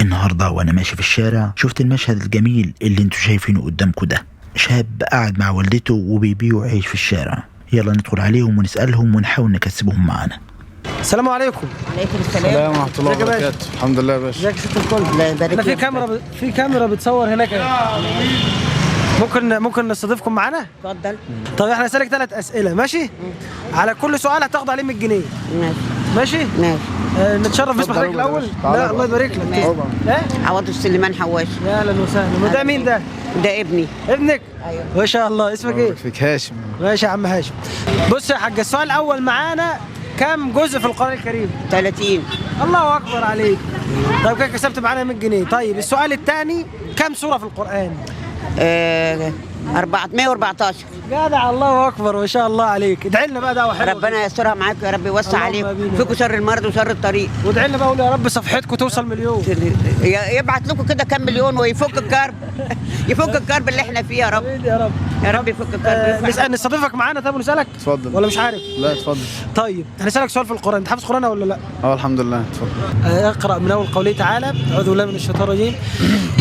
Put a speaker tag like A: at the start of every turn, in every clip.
A: النهاردة وأنا ماشي في الشارع شفت المشهد الجميل اللي انتوا شايفينه قدامكم ده. شاب قاعد مع والدته وبيبيعوا عيش في الشارع. يلا ندخل عليهم ونسألهم ونحاول نكسبهم معانا.
B: السلام عليكم.
C: وعليكم السلام
D: ورحمة الله وبركاته. الحمد لله يا باشا.
B: ازيك يا ست الكل؟
C: الله يبارك
B: احنا
C: فيك.
B: في كاميرا بتصور هناك. ممكن نستضيفكم معانا؟
C: اتفضل.
B: طب احنا هنسألك 3 أسئلة ماشي؟ على كل سؤال هتاخد عليه 100 جنيه.
C: ماشي
B: ماشي؟
C: ماشي.
B: نتشرف باسم حضرتك الأول؟ لا الله يبارك لك. ايه؟
C: عوض السليمان حواش.
B: يا اهلا وسهلا. وده مين ده؟
C: ده ابني.
B: ابنك؟
C: ايوه.
B: ما شاء الله. اسمك ايه؟
D: فيك هاشم.
B: ماشي يا عم هاشم. بص يا حاج، السؤال الأول معانا كم جزء في القرآن الكريم؟
C: 30.
B: الله أكبر عليك. طيب كده كسبت معانا 100 جنيه. طيب السؤال الثاني كم سورة في القرآن؟
C: 414.
B: جدع الله اكبر ما شاء الله عليك. ادعي لنا بقى دعوه حلوه.
C: ربنا يسترها معاك يا رب، يوسع عليكم، فيكم شر المرض وشر الطريق.
B: وادعي لنا بقى وقول يا رب صفحتكم توصل مليون.
C: يبعت لكم كده كام مليون ويفك الكرب. يفك الكرب اللي احنا فيه يا رب.
B: يا رب
C: يا رب يفك الكرب.
B: نستضيفك معانا. طب ونسالك؟
D: اتفضل.
B: ولا مش عارف؟
D: لا اتفضل.
B: طيب هنسالك سؤال في القران. انت حافظ قران ولا لا؟
D: الحمد لله. اتفضل.
B: اقرا من اول قوله تعالى. اعوذ بالله من الشيطان الرجيم.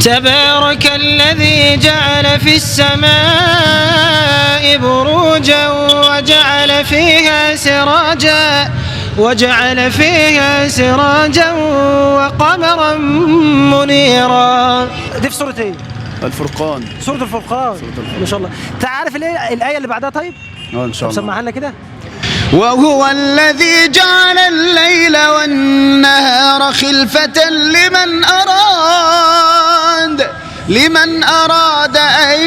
B: تبارك الذي جعل في السماء بروجا وجعل فيها سراجا وقمرا منيرا. دي في سورة ايه؟
D: الفرقان.
B: سورة الفرقان. ما شاء الله. انت عارف الآية اللي بعدها؟ طيب
D: ان شاء الله.
B: سمعها لنا كده.
E: وهو الذي جعل الليل والنهار خلفة لمن أراد أن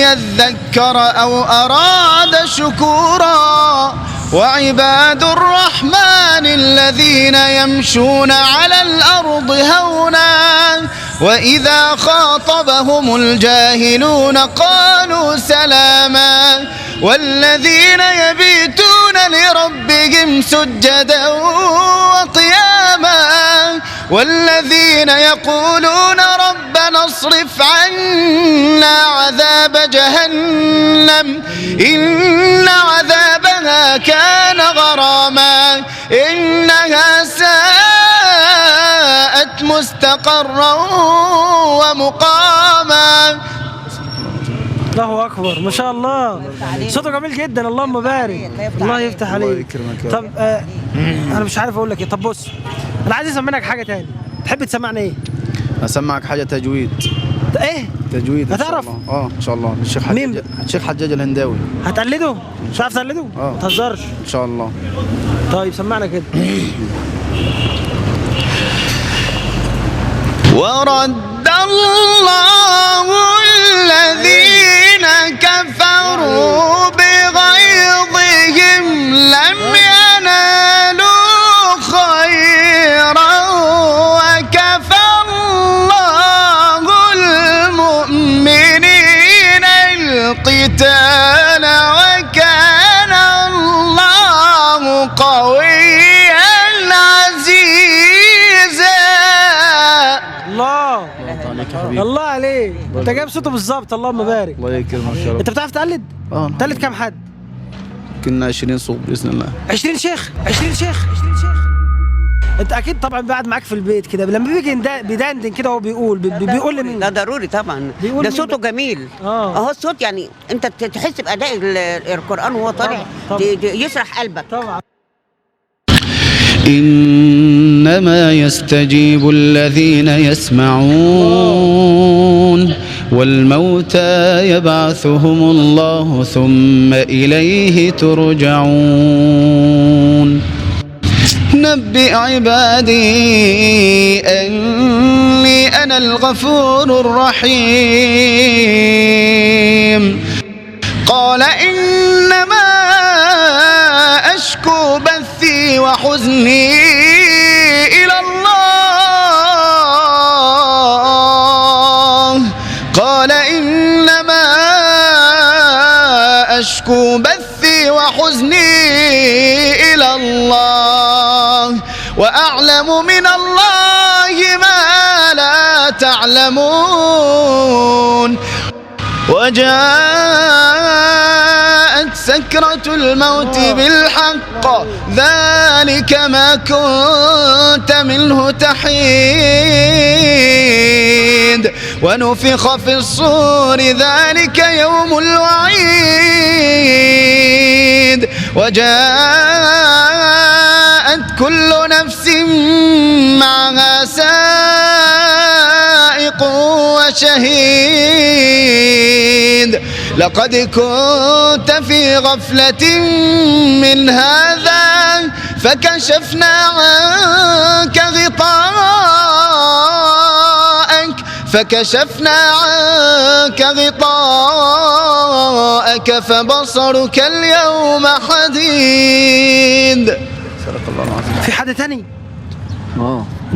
E: يذكر أو أراد شكورا. وعباد الرحمن الذين يمشون على الأرض هونا وإذا خاطبهم الجاهلون قالوا سلاما. والذين يبيتون لربهم سجدا وقياما والذين يقولون ربنا اصرف عنا عذاب جهنم إن عذابها كان غراما إنها ساءت مستقرا ومقاما.
B: الله اكبر ما شاء الله. صوته جميل جدا. اللهم بارك. الله يفتح عليك. طب انا مش عارف اقول لك ايه. طب بص انا عايز اسمع منك حاجه تاني. تحب تسمعني ايه؟
D: اسمعك حاجه تجويد.
B: ايه
D: تجويد؟
B: هتعرف؟
D: ان شاء الله. الشيخ حجاج.
B: مين؟
D: الشيخ حجاج الهنداوي.
B: هتقلده؟ مش عارف تقلده؟ ما تهزرش.
D: ان شاء الله.
B: طيب سمعنا كده.
E: ورد الله الذين كفروا بغيظهم لم ينالوا خيرا وكفى الله المؤمنين القتال وكان الله قويا عزيزا.
B: الله عليك. انت جايب صوته بالظبط. اللهم بارك.
D: الله يكرمك يا رب.
B: انت بتعرف تقلد؟ تقلد كام حد؟
D: كنا 20 صوت باذن الله.
B: 20 شيخ. 20 شيخ. انت اكيد طبعا قاعد معاك في البيت كده لما بيجي بيدندن كده وهو بيقول لمين؟
C: ده ضروري طبعا. ده صوته جميل. اهو الصوت يعني انت تحس باداء القران وهو طالع يسرح قلبك. طبعا.
E: إنما يستجيب الذين يسمعون والموتى يبعثهم الله ثم إليه ترجعون. نبئ عبادي أني أنا الغفور الرحيم. قال إنما أشكو بثي وحزني إلى الله. قال إنما أشكو بثي وحزني إلى الله وأعلم من الله ما لا تعلمون. وجاءت سكرة الموت بالحق ذلك ما كنت منه تحيد. ونفخ في الصور ذلك يوم الوعيد وجاءت كل نفس معها سائق وشهيد لقد كنت في غفلة من هذا فكشفنا عنك غطاءك فبصرك اليوم حديد.
D: صدق الله العظيم.
B: في حد تاني؟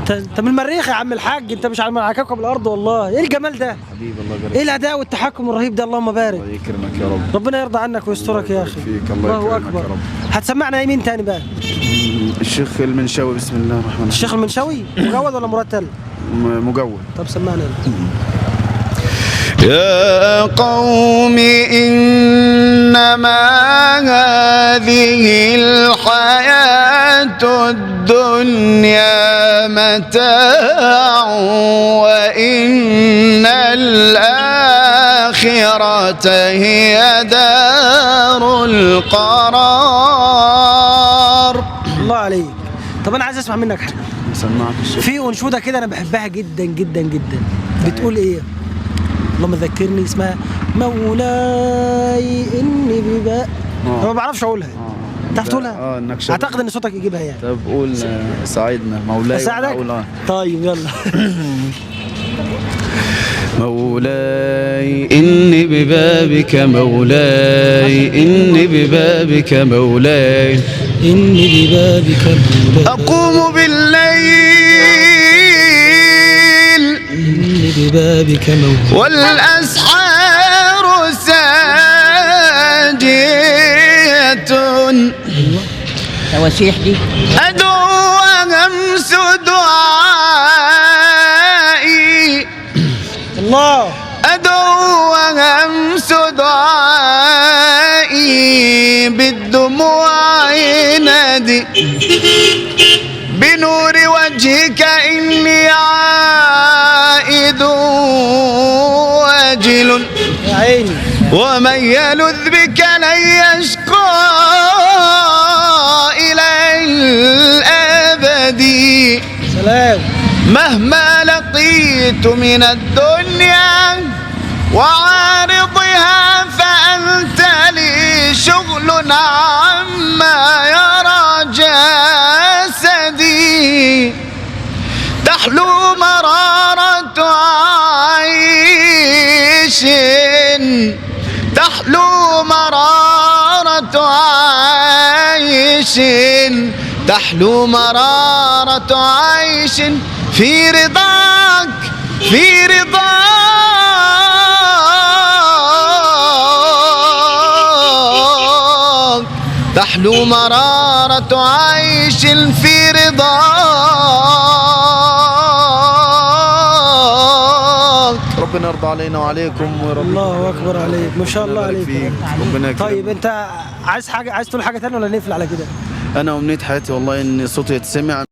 B: انت من المريخ يا عم الحاج، انت مش على كوكب الارض. والله ايه الجمال ده
D: حبيبي الله يبارك
B: ايه الاداء والتحكم الرهيب ده، اللهم بارك.
D: الله يكرمك يا رب.
B: ربنا يرضى عنك ويسترك يا اخي.
D: فيك الله يكرمك يا رب.
B: هتسمعنا يمين تاني بقى؟
D: الشيخ المنشاوي بسم الله الرحمن الرحيم.
B: الشيخ المنشاوي مجود ولا مرتل؟
D: مجود.
B: طب سمعنا.
E: يا قوم إنما هذه الحياة الدنيا متاع وإن الآخرة هي دار القرار.
B: الله عليك. طب أنا عايز أسمع منك حاجة.
D: سمعك الشيخ.
B: في أنشودة كده أنا بحبها جدا جدا جدا، بتقول إيه؟ اللهم ذكرني، اسمها مولاي إني بباء. أنا ما بعرفش أقولها. تعرف تقولها؟
D: النكشة.
B: أعتقد إن صوتك يجيبها يعني.
D: طب قول ساعدنا مولاي.
B: أساعدك؟ طيب يلا.
D: مولاي إني ببابك مولاي إني ببابك مولاي
B: إني ببابك مولاي
E: أقوم بالليل
B: إني ببابك مولاي
E: والأسحار ساجية
C: تواشيح دي
E: أدعو وأمس دعائي
B: الله،
E: أدعو وأمس دعائي بالدموع نادي بنور وجهك إني عائد واجل
B: يا عيني.
E: ومن يلذ بك لن يشقى إلى الأبد.
B: سلام.
E: مهما لقيت من الدنيا وعارضها فأنت لي شغل عما يرى جسدي. تحلو مرارة عيش تحلو مرارة عيش تحلو مرارة عيش في رضاك في رضاك تحلو مرارة عيش في رضاك.
D: ربنا يرضى علينا وعليكم ورب.
B: الله اكبر عليك، ما شاء الله عليك.
D: ربنا يكرمك.
B: طيب انت عايز تقول حاجه ثانيه ولا نقفل على كده؟
D: انا امنيه حياتي والله ان صوتي يتسمع.